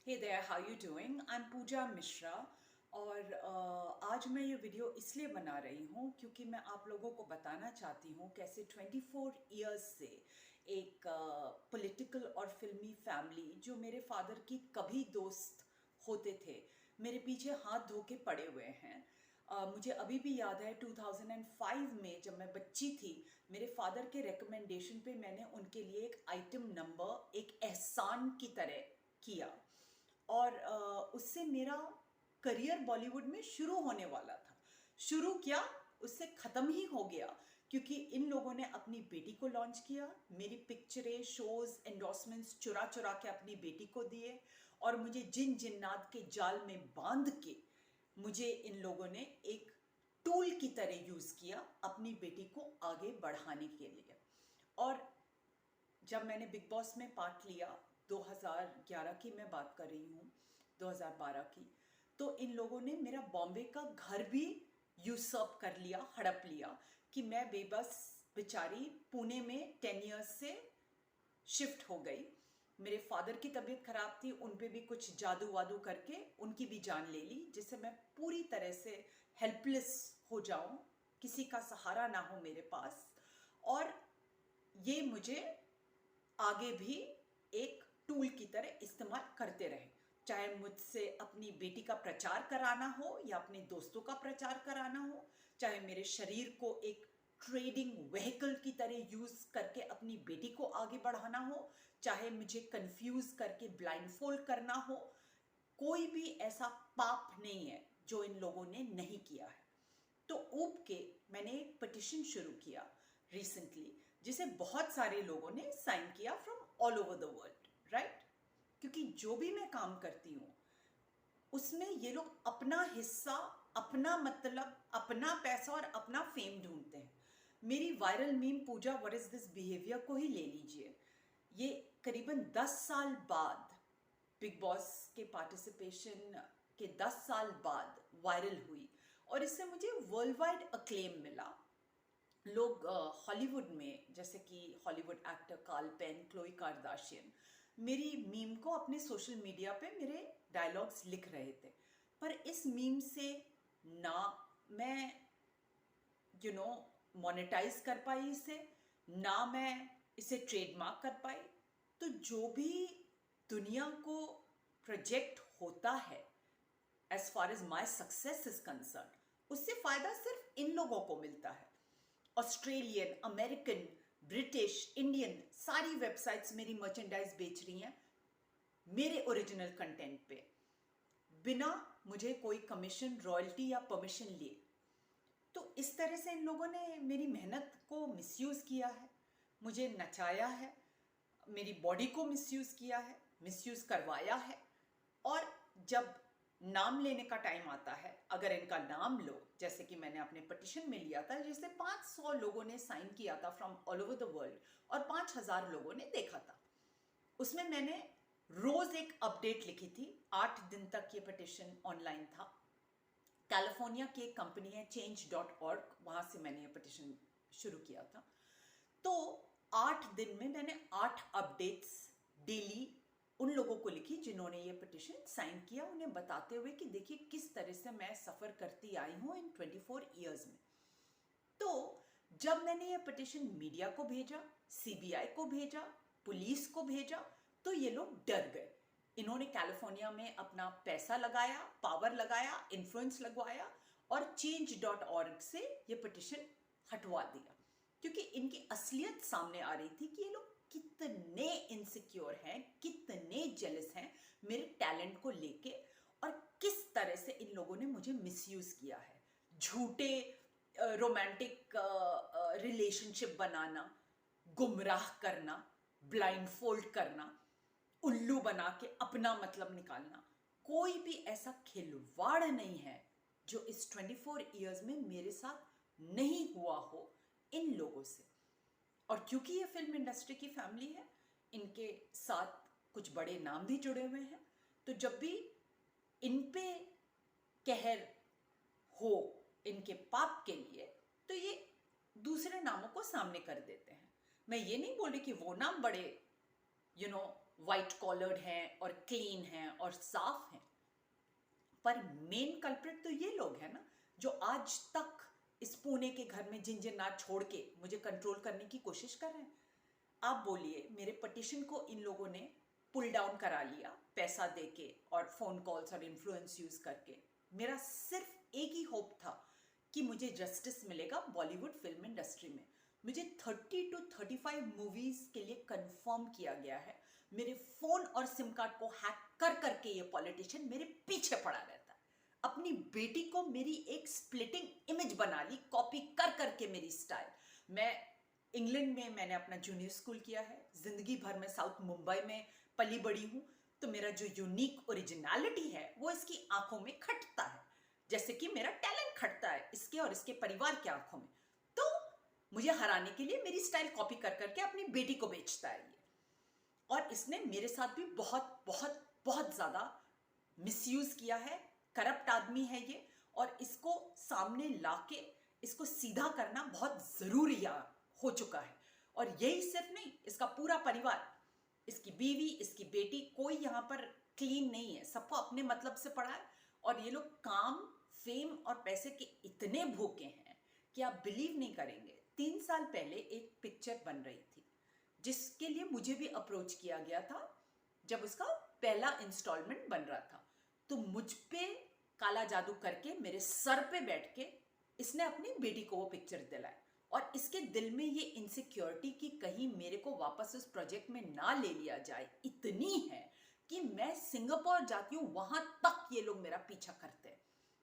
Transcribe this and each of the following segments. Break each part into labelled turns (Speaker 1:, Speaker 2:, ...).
Speaker 1: Hey there, how you doing? I'm पूजा मिश्रा और आज मैं ये वीडियो इसलिए बना रही हूँ क्योंकि मैं आप लोगों को बताना चाहती हूँ कैसे 24 इयर्स से एक पॉलिटिकल और फिल्मी फैमिली जो मेरे फादर की कभी दोस्त होते थे मेरे पीछे हाथ धो के पड़े हुए हैं। मुझे अभी भी याद है 2005 में जब मैं बच्ची थी, मेरे फादर के रिकमेंडेशन पे मैंने उनके लिए एक आइटम नंबर एक एहसान की तरह किया और उससे मेरा करियर बॉलीवुड में शुरू होने वाला था। शुरू क्या, उससे ख़त्म ही हो गया क्योंकि इन लोगों ने अपनी बेटी को लॉन्च किया। मेरी पिक्चरें, शोज़, एंडोर्समेंट्स चुरा चुरा के अपनी बेटी को दिए और मुझे जिन जिन्नात के जाल में बांध के मुझे इन लोगों ने एक टूल की तरह यूज़ किया अपनी बेटी को आगे बढ़ाने के लिए। और जब मैंने बिग बॉस में पार्ट लिया, 2011 की मैं बात कर रही हूँ, 2012 की, तो इन लोगों ने मेरा बॉम्बे का घर भी यूसर्प कर लिया, हड़प लिया कि मैं बेबस बेचारी पुणे में 10 इयर्स से शिफ्ट हो गई। मेरे फादर की तबीयत खराब थी, उन पे भी कुछ जादू वादू करके उनकी भी जान ले ली, जिससे मैं पूरी तरह से हेल्पलेस हो जाऊं, किसी का सहारा ना हो मेरे पास। और ये मुझे आगे भी एक टूल की तरह इस्तेमाल करते रहे, चाहे मुझसे अपनी बेटी का प्रचार कराना हो या अपने दोस्तों का प्रचार कराना हो, चाहे मेरे शरीर को एक ट्रेडिंग व्हीकल की तरह यूज करके अपनी बेटी को आगे बढ़ाना हो, चाहे मुझे कंफ्यूज करके ब्लाइंडफोल्ड करना हो। कोई भी ऐसा पाप नहीं है जो इन लोगों ने नहीं किया है। तो ऊब के मैंने एक पिटिशन शुरू किया रिसेंटली, जिसे बहुत सारे लोगों ने साइन किया from all over the world, right? क्योंकि जो भी मैं काम करती हूँ उसमें ये लोग अपना हिस्सा, अपना मतलब, अपना पैसा और अपना फेम ढूंढते हैं। मेरी viral meme Puja what is this behaviour को ही ले लीजिए। ये करीबन 10 साल बाद, बिग बॉस के पार्टिसिपेशन के 10 साल बाद वायरल हुई और इससे मुझे वर्ल्ड वाइड अक्लेम मिला। लोग हॉलीवुड में, जैसे कि Hollywood actor Kal Penn, Chloe Kardashian, मेरी मीम को अपने सोशल मीडिया पे मेरे डायलॉग्स लिख रहे थे। पर इस मीम से ना मैं मोनेटाइज कर पाई इसे, ना मैं इसे ट्रेडमार्क कर पाई। तो जो भी दुनिया को प्रोजेक्ट होता है as far as my success is concerned, उससे फायदा सिर्फ इन लोगों को मिलता है। ऑस्ट्रेलियन, अमेरिकन, ब्रिटिश, इंडियन सारी वेबसाइट्स मेरी मर्चेंडाइज बेच रही हैं मेरे ओरिजिनल कंटेंट पे, बिना मुझे कोई कमीशन, रॉयल्टी या परमिशन लिए। तो इस तरह से इन लोगों ने मेरी मेहनत को मिसयूज़ किया है, मुझे नचाया है, मेरी बॉडी को मिसयूज़ किया है, मिसयूज़ करवाया है। और जब नाम लेने का टाइम आता है, अगर इनका नाम लो, जैसे कि मैंने अपने पिटिशन में लिया था जिसे 500 लोगों ने साइन किया था from all over the world और 5000 लोगों ने देखा था, उसमें मैंने रोज एक अपडेट लिखी थी। 8 दिन तक ये पिटिशन ऑनलाइन था। कैलिफोर्निया की एक कंपनी है change.org, वहां से मैंने ये पिटिशन शुरू किया था। तो 8 दिन में मैंने 8 अपडेट्स डेली उन लोगों को लिखी जिन्होंने ये पिटिशन साइन किया, उन्हें बताते हुए कि देखिए किस तरह से मैं सफ़र करती आई हूँ इन 24 इयर्स में। तो जब मैंने ये पिटिशन मीडिया को भेजा, सीबीआई को भेजा, पुलिस को भेजा, तो ये लोग डर गए। इन्होंने कैलिफोर्निया में अपना पैसा लगाया, पावर लगाया, इन्फ्लुएंस लगवाया और change.org से ये पिटिशन हटवा दिया, क्योंकि इनकी असलियत सामने आ रही थी कि ये लोग कितने इनसिक्योर हैं, कितने जेलस हैं मेरे टैलेंट को लेके, और किस तरह से इन लोगों ने मुझे मिसयूज किया है। झूठे रोमांटिक रिलेशनशिप बनाना, गुमराह करना, ब्लाइंडफोल्ड करना, उल्लू बना के अपना मतलब निकालना, कोई भी ऐसा खिलवाड़ नहीं है जो इस 24 इयर्स में मेरे साथ नहीं हुआ हो इन लोगों से। और क्योंकि ये फिल्म इंडस्ट्री की फैमिली है, इनके साथ कुछ बड़े नाम भी जुड़े हुए हैं, तो जब भी इन पे कहर हो इनके पाप के लिए, तो ये दूसरे नामों को सामने कर देते हैं। मैं ये नहीं बोल रही कि वो नाम बड़े यू नो वाइट कॉलर्ड हैं और क्लीन हैं और साफ हैं, पर मेन कल्प्रिट तो ये लोग हैं ना, जो आज तक इस पुणे के घर में झिंझिनाट छोड़ के मुझे कंट्रोल करने की कोशिश कर रहे हैं। आप बोलिए, मेरे पटिशन को इन लोगों ने पुल डाउन करा लिया पैसा देके और फोन कॉल्स और इन्फ्लुएंस यूज करके। मेरा सिर्फ एक ही होप था कि मुझे जस्टिस मिलेगा बॉलीवुड फिल्म इंडस्ट्री में। मुझे 30 to 35 मूवीज के लिए कंफर्म किया गया है। मेरे फोन और सिम कार्ड को हैक कर करके ये पॉलिटिशियन मेरे पीछे पड़ा रहता है। अपनी बेटी को मेरी एक स्प्लिटिंग इमेज बना ली, कॉपी कर करके मेरी स्टाइल। मैं इंग्लैंड में मैंने अपना जूनियर स्कूल किया है, जिंदगी भर में साउथ मुंबई में पली बड़ी हूं, तो मेरा जो यूनिक ओरिजिनलिटी है वो इसकी आंखों में खटता है, जैसे कि मेरा टैलेंट खटता है इसके और इसके परिवार की आंखों में। तो मुझे हराने के लिए मेरी स्टाइल कॉपी कर करके अपनी बेटी को बेचता है ये। और इसने मेरे साथ भी बहुत बहुत बहुत ज्यादा मिसयूज किया है। करप्ट आदमी है ये, और इसको सामने लाके इसको सीधा करना बहुत जरूरी हो चुका है। और यही सिर्फ नहीं, इसका पूरा परिवार, इसकी बीवी, इसकी बेटी, कोई यहाँ पर क्लीन नहीं है, सबको अपने मतलब से पड़ा है। और ये लोग काम, फेम और पैसे के इतने भूखे हैं कि आप बिलीव नहीं करेंगे। 3 साल पहले एक पिक्चर बन रही थी जिसके लिए मुझे भी अप्रोच किया गया था, जब उसका पहला इंस्टॉलमेंट बन रहा था। तो मुझ पे काला जादू करके मेरे सर पे बैठ के इसने अपनी बेटी को वो पिक्चर दिलाई। और इसके दिल में ये इनसिक्योरिटी कि कहीं मेरे को वापस उस प्रोजेक्ट में ना ले लिया जाए इतनी है कि मैं सिंगापुर जाती हूँ, वहां तक ये लोग मेरा पीछा करते हैं।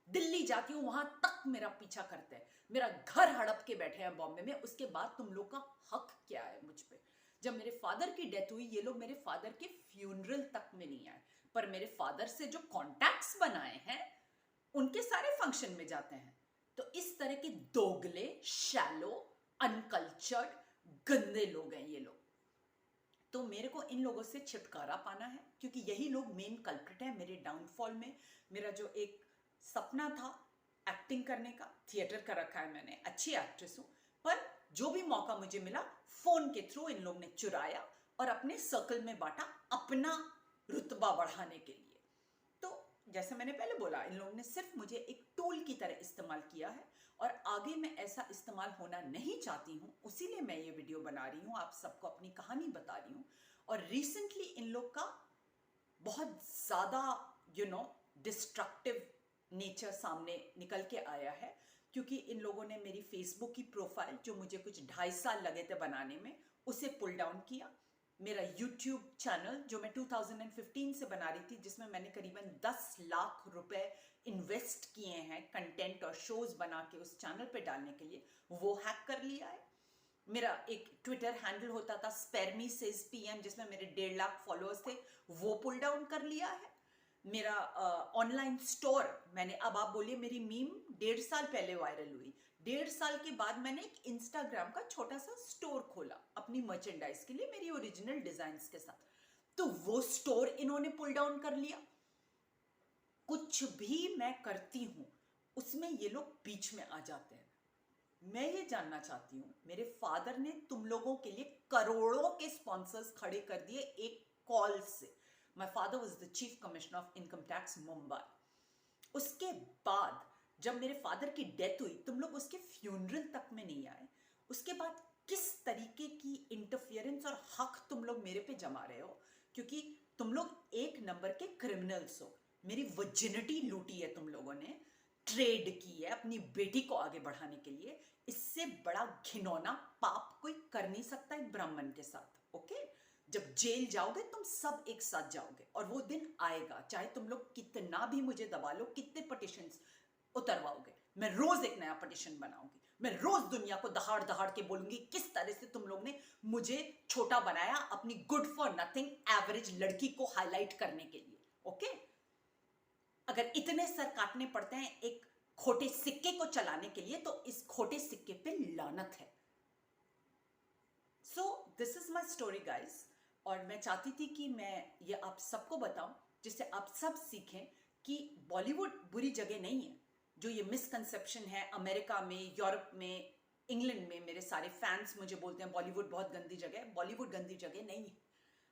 Speaker 1: दिल्ली जाती हूँ, वहां तक मेरा पीछा करते हैं। मेरा घर हड़प के बैठे हैं बॉम्बे में। उसके बाद तुम लोग का हक क्या है मुझ पे? जब मेरे फादर की डेथ हुई, ये लोग मेरे फादर के फ्यूनरल तक में नहीं आए, पर मेरे फादर से जो कॉन्टैक्ट्स बनाए हैं उनके सारे फंक्शन में जाते हैं। तो इस तरह के दोगले, शैलो, अनकल्चर्ड, गंदे लोग हैं ये लोग। तो मेरे को इन लोगों से छुटकारा पाना है, क्योंकि यही लोग मेन कल्प्रिट है मेरे डाउनफॉल में। मेरा जो एक सपना था एक्टिंग करने का, थिएटर का रखा है मैंने, अच्छी एक्ट्रेस हूं, पर जो भी मौका मुझे मिला फोन के थ्रू इन लोग ने चुराया और अपने सर्कल में बांटा अपना रुतबा बढ़ाने के लिए। तो जैसे मैंने पहले बोला, इन लोगों ने सिर्फ मुझे एक टूल की तरह इस्तेमाल किया है, और आगे मैं ऐसा इस्तेमाल होना नहीं चाहती हूँ। उसीलिए मैं ये वीडियो बना रही हूँ, आप सबको अपनी कहानी बता रही हूँ। और रिसेंटली इन लोग का बहुत ज्यादा डिस्ट्रक्टिव नेचर सामने निकल के आया है, क्योंकि इन लोगों ने मेरी फेसबुक की प्रोफाइल, जो मुझे कुछ 2.5 साल लगे थे बनाने में, उसे पुल डाउन किया। मेरा यूट्यूब चैनल जो मैं 2015 से बना रही थी, जिसमें मैंने करीबन 10 लाख रुपए इन्वेस्ट किए हैं कंटेंट और शोज बना के उस चैनल पे डालने के लिए, वो हैक कर लिया है। मेरा एक ट्विटर हैंडल होता था स्पेरमी सेज पीएम, जिसमें मेरे 1.5 लाख फॉलोअर्स थे, वो पुल डाउन कर लिया है। मेरा ऑनलाइन स्टोर, मैंने, अब आप बोलिए मेरी मीम 1.5 साल पहले वायरल हुई, 1.5 साल के बाद मैंने एक इंस्टाग्राम का छोटा सा स्टोर खोला अपनी मर्चेंडाइज के लिए, मेरी ओरिजिनल डिजाइन्स के साथ। तो वो स्टोर इन्होंने पुल डाउन कर लिया। कुछ भी मैं करती हूं उसमें ये लोग बीच में आ जाते हैं। मैं ये जानना चाहती हूं, मेरे फादर ने तुम लोगों के लिए करोड़ों के स्पॉन्सर्स खड़े कर दिए एक कॉल से। My father was the chief commissioner of income tax Mumbai. उसके बाद जब मेरे फादर की डेथ हुई, तुम लोग उसके फ्यूनरल तक में नहीं आए। उसके बाद किस तरीके की इंटरफियरेंस और हक तुम लोग मेरे पे जमा रहे हो, क्योंकि तुम लोग एक नंबर के क्रिमिनल्स हो। मेरी वर्जिनिटी लूटी है तुम लोगों ने, ट्रेड की है अपनी बेटी को आगे बढ़ाने के लिए। इससे बड़ा घिनौना पाप कोई कर नहीं सकता एक ब्राह्मण के साथ। ओके, जब जेल जाओगे तुम सब एक साथ जाओगे, और वो दिन आएगा, चाहे तुम लोग कितना भी मुझे दबा लो, कितने पटिशन्स उतरवाओगे, मैं रोज एक नया पटिशन बनाऊंगी। मैं रोज दुनिया को दहाड़ दहाड़ के बोलूंगी किस तरह से तुम लोग ने मुझे छोटा बनाया अपनी गुड फॉर नथिंग एवरेज लड़की को हाईलाइट करने के लिए। ओके, अगर इतने सर काटने पड़ते हैं एक खोटे सिक्के को चलाने के लिए, तो इस खोटे सिक्के पे लानत है। So this is my story guys, और मैं चाहती थी कि मैं ये आप सबको बताऊं, जिससे आप सब सीखें कि बॉलीवुड बुरी जगह नहीं है। जो ये मिसकंसेप्शन है अमेरिका में, यूरोप में, इंग्लैंड में, मेरे सारे फैंस मुझे बोलते हैं बॉलीवुड बहुत गंदी जगह है। बॉलीवुड गंदी जगह नहीं है।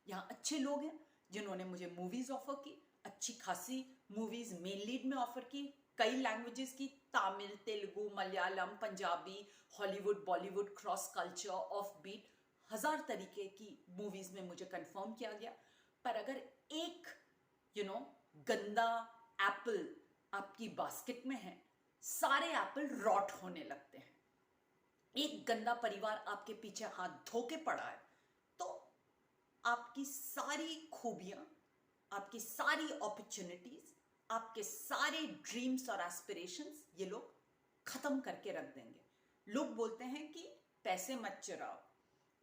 Speaker 1: यहाँ अच्छे लोग हैं जिन्होंने मुझे मूवीज ऑफर की, अच्छी खासी मूवीज मेन लीड में ऑफर की, कई लैंग्वेजेस की, Tamil, Telugu, Malayalam, Punjabi, Hollywood, Bollywood, cross culture, off beat, 1000 तरीके की मूवीज में मुझे कंफर्म किया गया। पर अगर एक गंदा एप्पल आपकी बास्केट में है, सारे एप्पल रॉट होने लगते हैं। एक गंदा परिवार आपके पीछे हाथ धो के पड़ा है तो आपकी सारी खूबियां, आपकी सारी अपॉर्चुनिटीज, आपके सारे ड्रीम्स और एस्पिरेशंस ये लोग खत्म करके रख देंगे। लोग बोलते हैं कि पैसे मत चुराओ।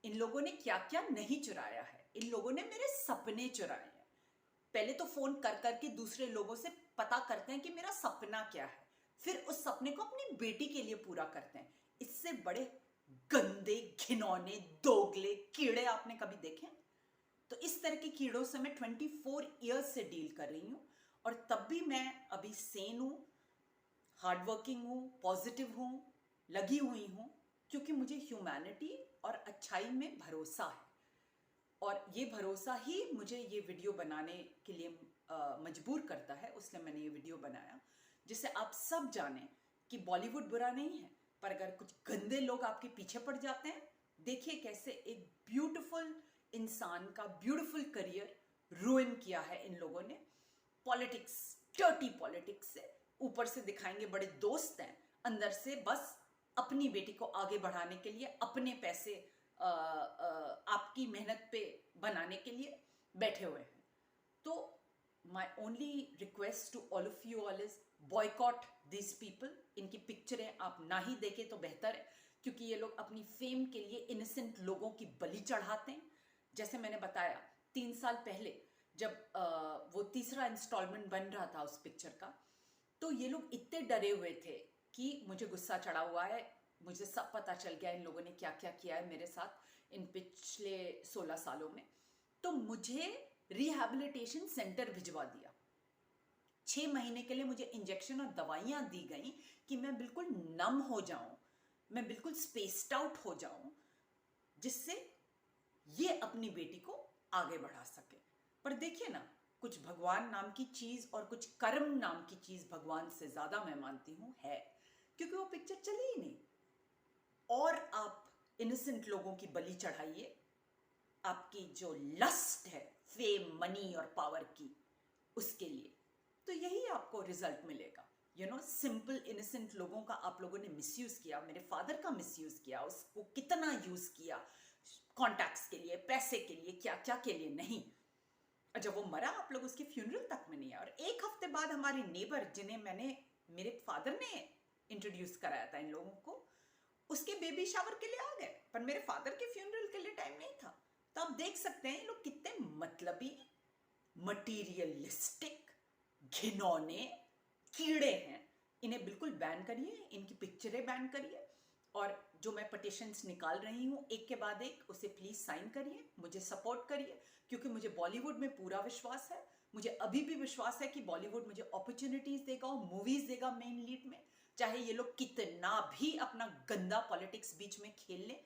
Speaker 1: इन लोगों ने क्या क्या नहीं चुराया है, इन लोगों ने मेरे सपने चुराए हैं। पहले तो फोन कर करके दूसरे लोगों से पता करते हैं कि मेरा सपना क्या है, फिर उस सपने को अपनी बेटी के लिए पूरा करते हैं। इससे बड़े गंदे, घिनौने, दोगले कीड़े आपने कभी देखे? तो इस तरह के कीड़ों से मैं 24 ईयर्स से डील कर रही हूं, और तब भी मैं अभी सेन हूं, हार्डवर्किंग हूं, पॉजिटिव हूं, लगी हुई हूं, क्योंकि मुझे ह्यूमैनिटी और अच्छाई में भरोसा है। और ये भरोसा ही मुझे ये वीडियो बनाने के लिए मजबूर करता है। उसने मैंने ये वीडियो बनाया जिससे आप सब जानें कि बॉलीवुड बुरा नहीं है, पर अगर कुछ गंदे लोग आपके पीछे पड़ जाते हैं, देखिए कैसे एक ब्यूटीफुल इंसान का ब्यूटीफुल करियर रुइन किया है इन लोगों ने। पॉलिटिक्स, डर्टी पॉलिटिक्स से ऊपर से दिखाएंगे बड़े दोस्त हैं, अंदर से बस अपनी बेटी को आगे बढ़ाने के लिए, अपने पैसे आपकी मेहनत पे बनाने के लिए बैठे हुए हैं। तो my only request to all of you all is boycott this people. इनकी पिक्चरें आप ना ही देखें तो बेहतर है, क्योंकि ये लोग अपनी फेम के लिए इनोसेंट लोगों की बलि चढ़ाते हैं। जैसे मैंने बताया 3 साल पहले जब वो तीसरा इंस्टॉलमेंट बन रहा था उस पिक्चर का, तो ये लोग इतने डरे हुए थे कि मुझे गुस्सा चढ़ा हुआ है, मुझे सब पता चल गया इन लोगों ने क्या क्या किया है मेरे साथ इन पिछले 16 सालों में। तो मुझे रिहैबिलिटेशन सेंटर भिजवा दिया। 6 महीने के लिए मुझे इंजेक्शन और दवाइयां दी गई कि मैं बिल्कुल नम हो जाऊं, मैं बिल्कुल स्पेस्ड आउट हो जाऊं, जिससे ये अपनी बेटी को आगे बढ़ा सके। पर देखिए ना, कुछ भगवान नाम की चीज और कुछ कर्म नाम की चीज भगवान से ज्यादा मैं मानती हूं है, क्योंकि वो पिक्चर चली ही नहीं। और आप इनोसेंट लोगों की बलि चढ़ाइए आपकी जो लस्ट है फेम, मनी और पावर की, उसके लिए, तो यही आपको रिजल्ट मिलेगा। सिंपल इनोसेंट लोगों का आप लोगों ने मिसयूज किया। मेरे फादर का मिसयूज किया, उसको कितना यूज किया कॉन्टैक्ट्स के लिए, पैसे के लिए, क्या क्या के लिए नहीं। और जब वो मरा आप लोग उसके फ्यूनरल तक में नहीं आए। और एक हफ्ते बाद हमारे नेबर, जिन्हें मेरे फादर ने इंट्रोड्यूस कराया था इन लोगों को, उसके बेबी शावर के लिए आ गए, पर मेरे फादर के फ्यूनरल के लिए टाइम नहीं था। तो आप देख सकते हैं ये लोग कितने मतलबी, मटीरियलिस्टिक, घिनौने कीड़े हैं। इन्हें बिल्कुल बैन करिए, इनकी पिक्चरें बैन करिए, और जो मैं पिटिशंस निकाल रही हूँ एक के बाद एक, उसे प्लीज साइन करिए, मुझे सपोर्ट करिए, क्योंकि मुझे बॉलीवुड में पूरा विश्वास है। मुझे अभी भी विश्वास है कि बॉलीवुड मुझे अपॉर्चुनिटीज देगा और मूवीज देगा मेन लीड में, चाहे ये लोग कितना भी अपना गंदा पॉलिटिक्स बीच में खेल लें।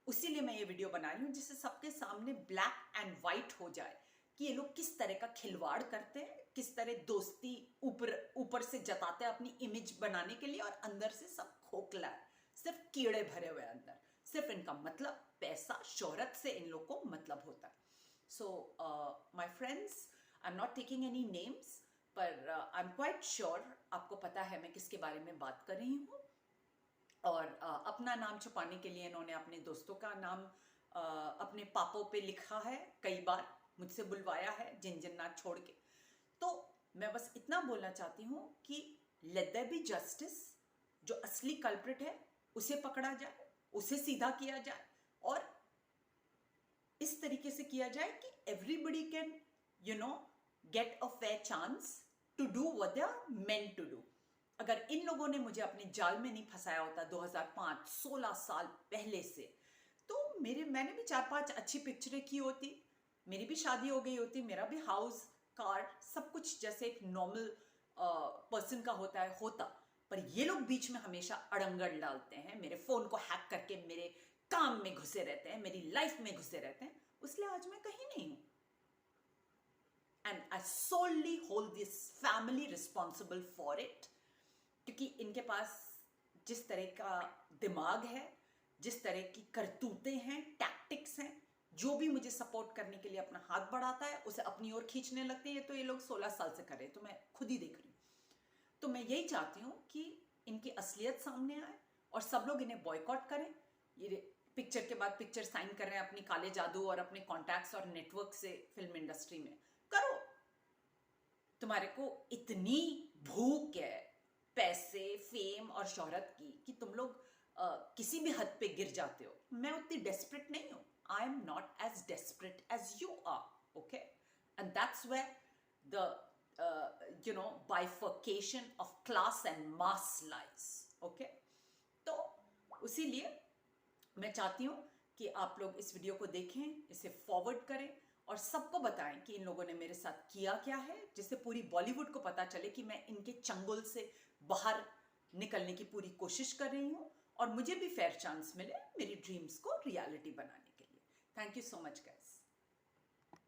Speaker 1: उसीलिए मैं ये वीडियो बना रही हूँ, जिससे सबके सामने ब्लैक एंड व्हाइट हो जाए कि ये लोग किस तरह का खिलवाड़ करते हैं, किस तरह दोस्ती ऊपर से जताते हैं अपनी इमेज बनाने के लिए, और अंदर से सब खोखला है, सिर्फ कीड़े भरे हुए अंदर। सिर्फ इनका मतलब पैसा, शोहरत से इन लोग को मतलब होता है। So my friends, I am not taking any names, पर आई एम क्वाइट श्योर आपको पता है मैं किसके बारे में बात कर रही हूँ। और अपना नाम छुपाने के लिए इन्होंने अपने दोस्तों का नाम अपने पापों पे लिखा है, कई बार मुझसे बुलवाया है जिन जिन्नात छोड़ के। तो मैं बस इतना बोलना चाहती हूँ कि लेट देयर बी जस्टिस। जो असली कल्प्रिट है उसे पकड़ा जाए, उसे सीधा किया जाए, और इस तरीके से किया जाए कि everybody can get a fair chance to do what they are meant to do. अगर इन लोगों ने मुझे अपने जाल में नहीं फंसाया होता 2005, 16 साल पहले से, तो मैंने भी 4-5 अच्छी पिक्चरें की होती, मेरी भी शादी हो गई होती, मेरा भी हाउस, कार, सब कुछ जैसे एक नॉर्मल पर्सन का होता है होता। पर ये लोग बीच में हमेशा अड़ंगड़ डालते हैं, मेरे फोन को हैक करके मेरे काम में घुसे रहते हैं, मेरी लाइफ में घुसे रहते हैं। इसलिए आज मैं कहीं नहीं हूं। And I solely hold this family responsible for it, क्योंकि इनके पास जिस तरह का दिमाग है, जिस तरह की करतूतें हैं, टैक्टिक्स हैं, जो भी मुझे सपोर्ट करने के लिए अपना हाथ बढ़ाता है उसे अपनी ओर खींचने लगते हैं। तो ये लोग 16 साल से कर रहे हैं, तो मैं खुद ही देख रही हूँ। तो मैं यही चाहती हूँ कि इनकी असलियत सामने आए और सब लोग इन्हें बॉयकॉट करें। ये पिक्चर के बाद पिक्चर साइन कर रहे हैं अपनी काले जादू और अपने कॉन्टैक्ट्स और नेटवर्क से फिल्म इंडस्ट्री में। करो, तुम्हारे को इतनी भूख है पैसे, फेम और शोहरत की कि तुम लोग किसी भी हद पे गिर जाते हो। मैं उतनी डेस्परेट नहीं हूं। I am not as desperate as you are, okay? And that's where the bifurcation of class and mass lies, okay? तो उसीलिए मैं चाहती हूँ कि आप लोग इस वीडियो को देखें, इसे फॉरवर्ड करें और सबको बताएं कि इन लोगों ने मेरे साथ किया क्या है, जिससे पूरी बॉलीवुड को पता चले कि मैं इनके चंगुल से बाहर निकलने की पूरी कोशिश कर रही हूँ और मुझे भी फेयर चांस मिले मेरी ड्रीम्स को रियलिटी बनाने के लिए। Thank you so much guys.